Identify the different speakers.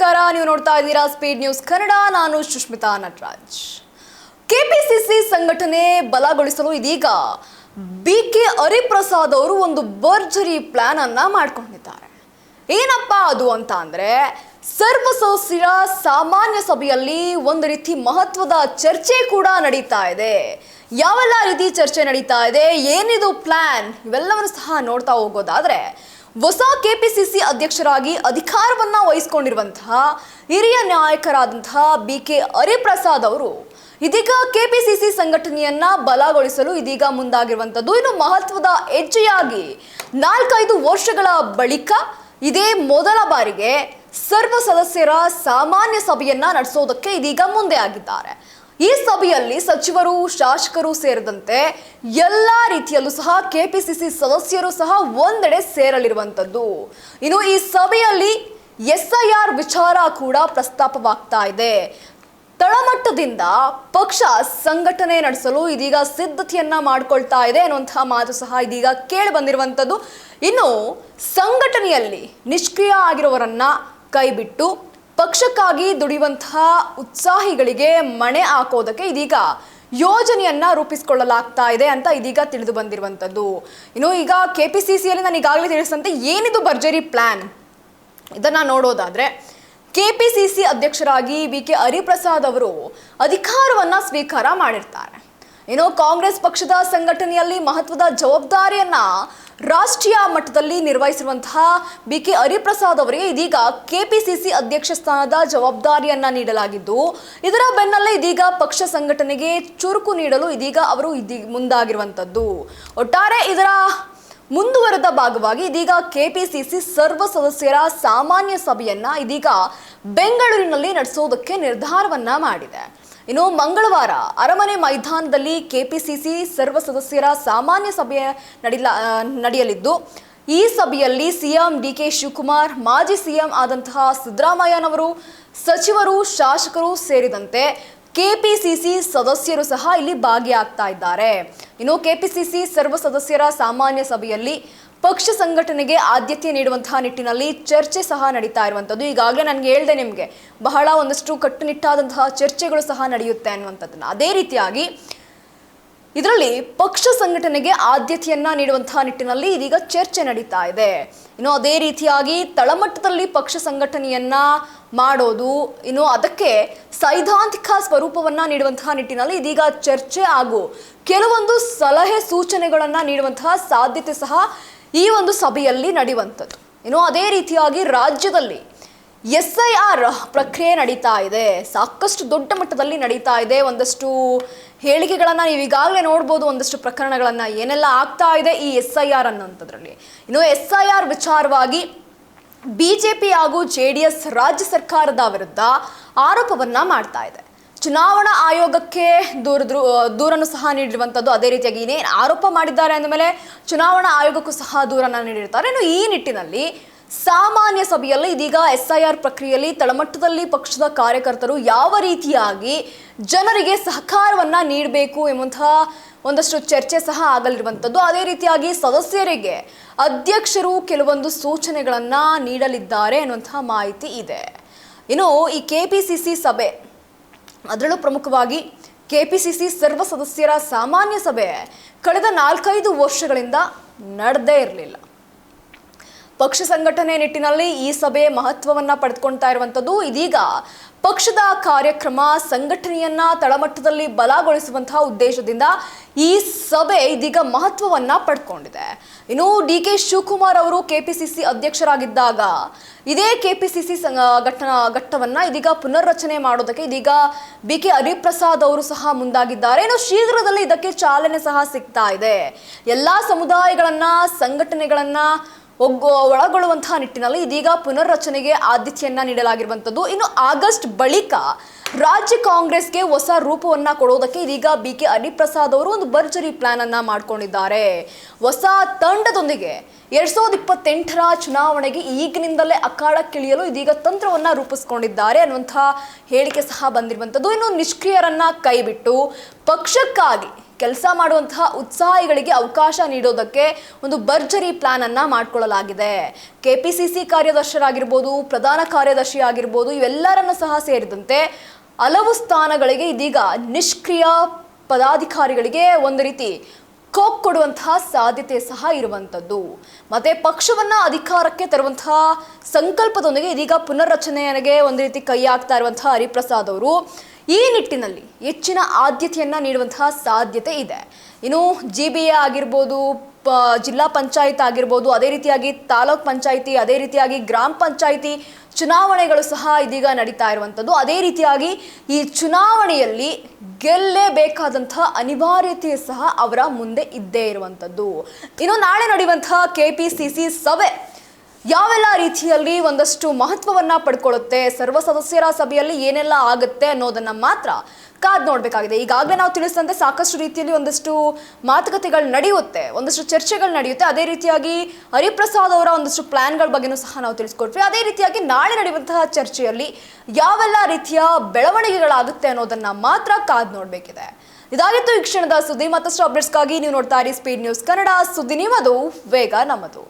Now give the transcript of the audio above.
Speaker 1: ನಮಸ್ಕಾರ, ನೀವು ನೋಡ್ತಾ ಇದ್ದೀರಾ ಸ್ಪೀಡ್ ನ್ಯೂಸ್ ಕನ್ನಡ. ನಾನು ಸುಷ್ಮಿತಾ ನಟರಾಜ್. ಕೆಪಿಸಿಸಿ ಸಂಘಟನೆ ಬಲಗೊಳಿಸಲು ಇದೀಗ ಬಿಕೆ ಹರಿಪ್ರಸಾದ್ ಅವರು ಒಂದು ಭರ್ಜರಿ ಪ್ಲಾನ್ ಅನ್ನ ಮಾಡ್ಕೊಂಡಿದ್ದಾರೆ. ಏನಪ್ಪಾ ಅದು ಅಂತ ಅಂದ್ರೆ, ಸರ್ವ ಸದಸ್ಯರ ಸಾಮಾನ್ಯ ಸಭೆಯಲ್ಲಿ ಒಂದು ರೀತಿ ಮಹತ್ವದ ಚರ್ಚೆ ಕೂಡ ನಡೀತಾ ಇದೆ. ಯಾವೆಲ್ಲ ರೀತಿ ಚರ್ಚೆ ನಡೀತಾ ಇದೆ, ಏನಿದು ಪ್ಲಾನ್, ಇವೆಲ್ಲವನ್ನು ಸಹ ನೋಡ್ತಾ ಹೋಗೋದಾದ್ರೆ, ಹೊಸ ಕೆಪಿಸಿಸಿ ಅಧ್ಯಕ್ಷರಾಗಿ ಅಧಿಕಾರವನ್ನ ವಹಿಸಿಕೊಂಡಿರುವಂತಹ ಹಿರಿಯ ನಾಯಕರಾದಂತಹ ಬಿಕೆ ಹರಿಪ್ರಸಾದ್ ಅವರು ಇದೀಗ ಕೆಪಿಸಿಸಿ ಸಂಘಟನೆಯನ್ನ ಬಲಗೊಳಿಸಲು ಇದೀಗ ಮುಂದಾಗಿರುವಂತದ್ದು. ಇನ್ನು ಮಹತ್ವದ ಹೆಜ್ಜೆಯಾಗಿ 4-5 ವರ್ಷಗಳ ಬಳಿಕ ಇದೇ ಮೊದಲ ಬಾರಿಗೆ ಸರ್ವ ಸದಸ್ಯರ ಸಾಮಾನ್ಯ ಸಭೆಯನ್ನ ನಡೆಸೋದಕ್ಕೆ ಇದೀಗ ಮುಂದೆ ಆಗಿದ್ದಾರೆ. ಈ ಸಭೆಯಲ್ಲಿ ಸಚಿವರು, ಶಾಸಕರು ಸೇರಿದಂತೆ ಎಲ್ಲಾ ರೀತಿಯಲ್ಲೂ ಸಹ ಕೆಪಿಸಿಸಿ ಸದಸ್ಯರು ಸಹ ಒಂದೆಡೆ ಸೇರಲಿರುವಂತದ್ದು. ಇನ್ನು ಈ ಸಭೆಯಲ್ಲಿ SIR ವಿಚಾರ ಕೂಡ ಪ್ರಸ್ತಾಪವಾಗ್ತಾ ಇದೆ. ತಳಮಟ್ಟದಿಂದ ಪಕ್ಷ ಸಂಘಟನೆ ನಡೆಸಲು ಇದೀಗ ಸಿದ್ಧತೆಯನ್ನ ಮಾಡಿಕೊಳ್ತಾ ಇದೆ ಅನ್ನುವಂತಹ ಮಾತು ಸಹ ಇದೀಗ ಕೇಳಿ ಬಂದಿರುವಂತದ್ದು. ಇನ್ನು ಸಂಘಟನೆಯಲ್ಲಿ ನಿಷ್ಕ್ರಿಯ ಆಗಿರುವವರನ್ನ ಕೈಬಿಟ್ಟು ಪಕ್ಷಕ್ಕಾಗಿ ದುಡಿಯುವಂತಹ ಉತ್ಸಾಹಿಗಳಿಗೆ ಮಣೆ ಹಾಕೋದಕ್ಕೆ ಇದೀಗ ಯೋಜನೆಯನ್ನ ರೂಪಿಸಿಕೊಳ್ಳಲಾಗ್ತಾ ಇದೆ ಅಂತ ಇದೀಗ ತಿಳಿದು ಬಂದಿರುವಂತದ್ದು. ಇನ್ನು ಈಗ ಕೆಪಿಸಿಸಿಯಲ್ಲಿ ನಾನು ಈಗಾಗಲೇ ತಿಳಿಸಿದಂತೆ ಏನಿದು ಭರ್ಜರಿ ಪ್ಲಾನ್, ಇದನ್ನ ನೋಡೋದಾದ್ರೆ, ಕೆಪಿಸಿಸಿ ಅಧ್ಯಕ್ಷರಾಗಿ ಬಿಕೆ ಹರಿಪ್ರಸಾದ್ ಅವರು ಅಧಿಕಾರವನ್ನ ಸ್ವೀಕಾರ ಮಾಡಿರ್ತಾರೆ. ಇನ್ನು ಕಾಂಗ್ರೆಸ್ ಪಕ್ಷದ ಸಂಘಟನೆಯಲ್ಲಿ ಮಹತ್ವದ ಜವಾಬ್ದಾರಿಯನ್ನ ರಾಷ್ಟ್ರೀಯ ಮಟ್ಟದಲ್ಲಿ ನಿರ್ವಹಿಸಿರುವಂತಹ ಬಿಕೆ ಹರಿಪ್ರಸಾದ್ ಅವರಿಗೆ ಇದೀಗ ಕೆಪಿಸಿಸಿ ಅಧ್ಯಕ್ಷ ಸ್ಥಾನದ ಜವಾಬ್ದಾರಿಯನ್ನ ನೀಡಲಾಗಿದ್ದು, ಇದರ ಬೆನ್ನಲ್ಲೇ ಇದೀಗ ಪಕ್ಷ ಸಂಘಟನೆಗೆ ಚುರುಕು ನೀಡಲು ಇದೀಗ ಅವರು ಮುಂದಾಗಿರುವಂತದ್ದು. ಒಟ್ಟಾರೆ ಇದರ ಮುಂದುವರೆದ ಭಾಗವಾಗಿ ಇದೀಗ ಕೆಪಿಸಿಸಿ ಸರ್ವ ಸದಸ್ಯರ ಸಾಮಾನ್ಯ ಸಭೆಯನ್ನ ಇದೀಗ ಬೆಂಗಳೂರಿನಲ್ಲಿ ನಡೆಸೋದಕ್ಕೆ ನಿರ್ಧಾರವನ್ನ ಮಾಡಿದೆ. ಇನ್ನು ಮಂಗಳವಾರ ಅರಮನೆ ಮೈದಾನದಲ್ಲಿ ಕೆಪಿಸಿಸಿ ಸರ್ವ ಸದಸ್ಯರ ಸಾಮಾನ್ಯ ಸಭೆ ನಡೆಯಲಿದ್ದು, ಈ ಸಭೆಯಲ್ಲಿ ಸಿಎಂ DK ಶಿವಕುಮಾರ್, ಮಾಜಿ ಸಿಎಂ ಆದಂತಹ ಸಿದ್ದರಾಮಯ್ಯನವರು, ಸಚಿವರು, ಶಾಸಕರು ಸೇರಿದಂತೆ ಕೆಪಿಸಿಸಿ ಸದಸ್ಯರು ಸಹ ಇಲ್ಲಿ ಭಾಗಿಯಾಗ್ತಾ ಇದ್ದಾರೆ. ಇನ್ನು ಕೆಪಿಸಿಸಿ ಸರ್ವ ಸದಸ್ಯರ ಸಾಮಾನ್ಯ ಸಭೆಯಲ್ಲಿ ಪಕ್ಷ ಸಂಘಟನೆಗೆ ಆದ್ಯತೆ ನೀಡುವಂತಹ ನಿಟ್ಟಿನಲ್ಲಿ ಚರ್ಚೆ ಸಹ ನಡೀತಾ ಇರುವಂತದ್ದು. ಈಗಾಗಲೇ ನನಗೆ ಹೇಳಿದೆ ನಿಮಗೆ, ಬಹಳ ಒಂದಷ್ಟು ಕಟ್ಟುನಿಟ್ಟಾದಂತಹ ಚರ್ಚೆಗಳು ಸಹ ನಡೆಯುತ್ತೆ ಅನ್ನುವಂಥದ್ದನ್ನ. ಅದೇ ರೀತಿಯಾಗಿ ಇದರಲ್ಲಿ ಪಕ್ಷ ಸಂಘಟನೆಗೆ ಆದ್ಯತೆಯನ್ನ ನೀಡುವಂತಹ ನಿಟ್ಟಿನಲ್ಲಿ ಇದೀಗ ಚರ್ಚೆ ನಡೀತಾ ಇದೆ. ಇನ್ನು ಅದೇ ರೀತಿಯಾಗಿ ತಳಮಟ್ಟದಲ್ಲಿ ಪಕ್ಷ ಸಂಘಟನೆಯನ್ನ ಮಾಡೋದು, ಇನ್ನು ಅದಕ್ಕೆ ಸೈದ್ಧಾಂತಿಕ ಸ್ವರೂಪವನ್ನ ನೀಡುವಂತಹ ನಿಟ್ಟಿನಲ್ಲಿ ಇದೀಗ ಚರ್ಚೆ ಹಾಗೂ ಕೆಲವೊಂದು ಸಲಹೆ ಸೂಚನೆಗಳನ್ನ ನೀಡುವಂತಹ ಸಾಧ್ಯತೆ ಸಹ ಈ ಒಂದು ಸಭೆಯಲ್ಲಿ ನಡೆಯುವಂಥದ್ದು. ಇನ್ನು ಅದೇ ರೀತಿಯಾಗಿ ರಾಜ್ಯದಲ್ಲಿ SIR ಪ್ರಕ್ರಿಯೆ ನಡೀತಾ ಇದೆ, ಸಾಕಷ್ಟು ದೊಡ್ಡ ಮಟ್ಟದಲ್ಲಿ ನಡೀತಾ ಇದೆ. ಒಂದಷ್ಟು ಹೇಳಿಕೆಗಳನ್ನ ನೀವು ಈಗಾಗಲೇ ನೋಡ್ಬೋದು, ಒಂದಷ್ಟು ಪ್ರಕರಣಗಳನ್ನ ಏನೆಲ್ಲ ಆಗ್ತಾ ಇದೆ ಈ SIR ಅನ್ನೋಂಥದ್ರಲ್ಲಿ. ಇನ್ನು SIR ವಿಚಾರವಾಗಿ ಬಿಜೆಪಿ ಹಾಗೂ JDS ರಾಜ್ಯ ಸರ್ಕಾರದ ವಿರುದ್ಧ ಆರೋಪವನ್ನ ಮಾಡ್ತಾ ಇದೆ. ಚುನಾವಣಾ ಆಯೋಗಕ್ಕೆ ದೂರನ್ನು ಸಹ ನೀಡಿರುವಂಥದ್ದು. ಅದೇ ರೀತಿಯಾಗಿ ಏನೇನು ಆರೋಪ ಮಾಡಿದ್ದಾರೆ ಅಂದಮೇಲೆ ಚುನಾವಣಾ ಆಯೋಗಕ್ಕೂ ಸಹ ದೂರನ್ನ ನೀಡಿರ್ತಾರೆ. ಇನ್ನು ಈ ನಿಟ್ಟಿನಲ್ಲಿ ಸಾಮಾನ್ಯ ಸಭೆಯಲ್ಲಿ ಇದೀಗ SIR ಪ್ರಕ್ರಿಯೆಯಲ್ಲಿ ತಳಮಟ್ಟದಲ್ಲಿ ಪಕ್ಷದ ಕಾರ್ಯಕರ್ತರು ಯಾವ ರೀತಿಯಾಗಿ ಜನರಿಗೆ ಸಹಕಾರವನ್ನ ನೀಡಬೇಕು ಎಂಬಂತಹ ಒಂದಷ್ಟು ಚರ್ಚೆ ಸಹ ಆಗಲಿರುವಂಥದ್ದು. ಅದೇ ರೀತಿಯಾಗಿ ಸದಸ್ಯರಿಗೆ ಅಧ್ಯಕ್ಷರು ಕೆಲವೊಂದು ಸೂಚನೆಗಳನ್ನ ನೀಡಲಿದ್ದಾರೆ ಅನ್ನುವಂತಹ ಮಾಹಿತಿ ಇದೆ. ಇನ್ನು ಈ ಕೆಪಿಸಿಸಿ ಸಭೆ, ಅದರಲ್ಲೂ ಪ್ರಮುಖವಾಗಿ ಕೆಪಿಸಿಸಿ ಸರ್ವ ಸದಸ್ಯರ ಸಾಮಾನ್ಯ ಸಭೆ ಕಳೆದ 4-5 ವರ್ಷಗಳಿಂದ ನಡೆದೇ ಇರಲಿಲ್ಲ. ಪಕ್ಷ ಸಂಘಟನೆ ನಿಟ್ಟಿನಲ್ಲಿ ಈ ಸಭೆ ಮಹತ್ವವನ್ನ ಪಡೆದುಕೊಳ್ತಾ ಇರುವಂಥದ್ದು. ಇದೀಗ ಪಕ್ಷದ ಕಾರ್ಯಕ್ರಮ ಸಂಘಟನೆಯನ್ನ ತಳಮಟ್ಟದಲ್ಲಿ ಬಲಗೊಳಿಸುವಂತಹ ಉದ್ದೇಶದಿಂದ ಈ ಸಭೆ ಇದೀಗ ಮಹತ್ವವನ್ನ ಪಡ್ಕೊಂಡಿದೆ. ಇನ್ನು DK ಶಿವಕುಮಾರ್ ಅವರು ಕೆಪಿಸಿಸಿ ಅಧ್ಯಕ್ಷರಾಗಿದ್ದಾಗ ಇದೇ ಕೆಪಿಸಿಸಿ ಘಟ್ಟವನ್ನ ಇದೀಗ ಪುನರ್ರಚನೆ ಮಾಡೋದಕ್ಕೆ ಇದೀಗ ಬಿಕೆ ಹರಿಪ್ರಸಾದ್ ಅವರು ಸಹ ಮುಂದಾಗಿದ್ದಾರೆ. ಇನ್ನು ಶೀಘ್ರದಲ್ಲಿ ಇದಕ್ಕೆ ಚಾಲನೆ ಸಹ ಸಿಗ್ತಾ ಇದೆ. ಎಲ್ಲಾ ಸಮುದಾಯಗಳನ್ನ, ಸಂಘಟನೆಗಳನ್ನ ಒಳಗೊಳ್ಳುವಂತಹ ನಿಟ್ಟಿನಲ್ಲಿ ಇದೀಗ ಪುನರ್ರಚನೆಗೆ ಆದ್ಯತೆಯನ್ನ ನೀಡಲಾಗಿರುವಂಥದ್ದು. ಇನ್ನು ಆಗಸ್ಟ್ ಬಳಿಕ ರಾಜ್ಯ ಕಾಂಗ್ರೆಸ್ಗೆ ಹೊಸ ರೂಪವನ್ನ ಕೊಡೋದಕ್ಕೆ ಇದೀಗ ಬಿಕೆ ಹರಿಪ್ರಸಾದ್ ಅವರು ಒಂದು ಭರ್ಜರಿ ಪ್ಲಾನ್ ಅನ್ನ ಮಾಡ್ಕೊಂಡಿದ್ದಾರೆ. ಹೊಸ ತಂಡದೊಂದಿಗೆ 2028ರ ಚುನಾವಣೆಗೆ ಈಗಿನಿಂದಲೇ ಅಖಾಡಕ್ಕಿಳಿಯಲು ಇದೀಗ ತಂತ್ರವನ್ನ ರೂಪಿಸಿಕೊಂಡಿದ್ದಾರೆ ಅನ್ನುವಂತಹ ಹೇಳಿಕೆ ಸಹ ಬಂದಿರುವಂಥದ್ದು. ಇನ್ನು ನಿಷ್ಕ್ರಿಯರನ್ನ ಕೈಬಿಟ್ಟು ಪಕ್ಷಕ್ಕಾಗಿ ಕೆಲಸ ಮಾಡುವಂತಹ ಉತ್ಸಾಹಿಗಳಿಗೆ ಅವಕಾಶ ನೀಡೋದಕ್ಕೆ ಒಂದು ಭರ್ಜರಿ ಪ್ಲಾನ್ ಅನ್ನ ಮಾಡ್ಕೊಳ್ಳಲಾಗಿದೆ. ಕೆಪಿಸಿಸಿ ಕಾರ್ಯದರ್ಶಿಯಾಗಿರ್ಬೋದು, ಪ್ರಧಾನ ಕಾರ್ಯದರ್ಶಿ ಆಗಿರ್ಬೋದು, ಇವೆಲ್ಲರನ್ನು ಸಹ ಸೇರಿದಂತೆ ಹಲವು ಸ್ಥಾನಗಳಿಗೆ ಇದೀಗ ನಿಷ್ಕ್ರಿಯ ಪದಾಧಿಕಾರಿಗಳಿಗೆ ಒಂದು ರೀತಿ ಕೋಕ್ ಕೊಡುವಂತಹ ಸಾಧ್ಯತೆ ಸಹ ಇರುವಂಥದ್ದು. ಮತ್ತೆ ಪಕ್ಷವನ್ನ ಅಧಿಕಾರಕ್ಕೆ ತರುವಂತಹ ಸಂಕಲ್ಪದೊಂದಿಗೆ ಇದೀಗ ಪುನರ್ರಚನೆಗೆ ಒಂದು ರೀತಿ ಕೈ ಹಾಕ್ತಾ ಇರುವಂತಹ ಹರಿಪ್ರಸಾದ್ ಅವರು ಈ ನಿಟ್ಟಿನಲ್ಲಿ ಹೆಚ್ಚಿನ ಆದ್ಯತೆಯನ್ನ ನೀಡುವಂತಹ ಸಾಧ್ಯತೆ ಇದೆ. ಇನ್ನು GBA ಆಗಿರ್ಬೋದು, ಜಿಲ್ಲಾ ಪಂಚಾಯತ್ ಆಗಿರ್ಬೋದು, ಅದೇ ರೀತಿಯಾಗಿ ತಾಲೂಕ್ ಪಂಚಾಯಿತಿ, ಅದೇ ರೀತಿಯಾಗಿ ಗ್ರಾಮ ಪಂಚಾಯಿತಿ ಚುನಾವಣೆಗಳು ಸಹ ಇದೀಗ ನಡೀತಾ ಇರುವಂಥದ್ದು. ಅದೇ ರೀತಿಯಾಗಿ ಈ ಚುನಾವಣೆಯಲ್ಲಿ ಗೆಲ್ಲೇಬೇಕಾದಂತಹ ಅನಿವಾರ್ಯತೆ ಸಹ ಅವರ ಮುಂದೆ ಇದ್ದೇ ಇರುವಂಥದ್ದು. ಇನ್ನು ನಾಳೆ ನಡೆಯುವಂತಹ KPCC ಸಭೆ ಯಾವೆಲ್ಲ ರೀತಿಯಲ್ಲಿ ಒಂದಷ್ಟು ಮಹತ್ವವನ್ನ ಪಡ್ಕೊಳ್ಳುತ್ತೆ, ಸರ್ವ ಸದಸ್ಯರ ಸಭೆಯಲ್ಲಿ ಏನೆಲ್ಲ ಆಗುತ್ತೆ ಅನ್ನೋದನ್ನ ಮಾತ್ರ ಕಾದ್ ನೋಡ್ಬೇಕಾಗಿದೆ. ಈಗಾಗಲೇ ನಾವು ತಿಳಿಸಿದಂತೆ ಸಾಕಷ್ಟು ರೀತಿಯಲ್ಲಿ ಒಂದಷ್ಟು ಮಾತುಕತೆಗಳು ನಡೆಯುತ್ತೆ, ಒಂದಷ್ಟು ಚರ್ಚೆಗಳು ನಡೆಯುತ್ತೆ. ಅದೇ ರೀತಿಯಾಗಿ ಹರಿಪ್ರಸಾದ್ ಅವರ ಒಂದಷ್ಟು ಪ್ಲಾನ್ಗಳ ಬಗ್ಗೆನೂ ಸಹ ನಾವು ತಿಳಿಸ್ಕೊಟ್ವಿ. ಅದೇ ರೀತಿಯಾಗಿ ನಾಳೆ ನಡೆಯುವಂತಹ ಚರ್ಚೆಯಲ್ಲಿ ಯಾವೆಲ್ಲ ರೀತಿಯ ಬೆಳವಣಿಗೆಗಳಾಗುತ್ತೆ ಅನ್ನೋದನ್ನ ಮಾತ್ರ ಕಾದ್ ನೋಡ್ಬೇಕಿದೆ. ಇದಾಗಿತ್ತು ಈ ಕ್ಷಣದ ಸುದ್ದಿ. ಮತ್ತಷ್ಟು ಅಪ್ಡೇಟ್ಸ್ಗಾಗಿ ನೀವು ನೋಡ್ತಾ ಇರಿ ಸ್ಪೀಡ್ ನ್ಯೂಸ್ ಕನ್ನಡ. ಸುದ್ದಿ ನಿಮ್ಮದು, ವೇಗ ನಮ್ಮದು.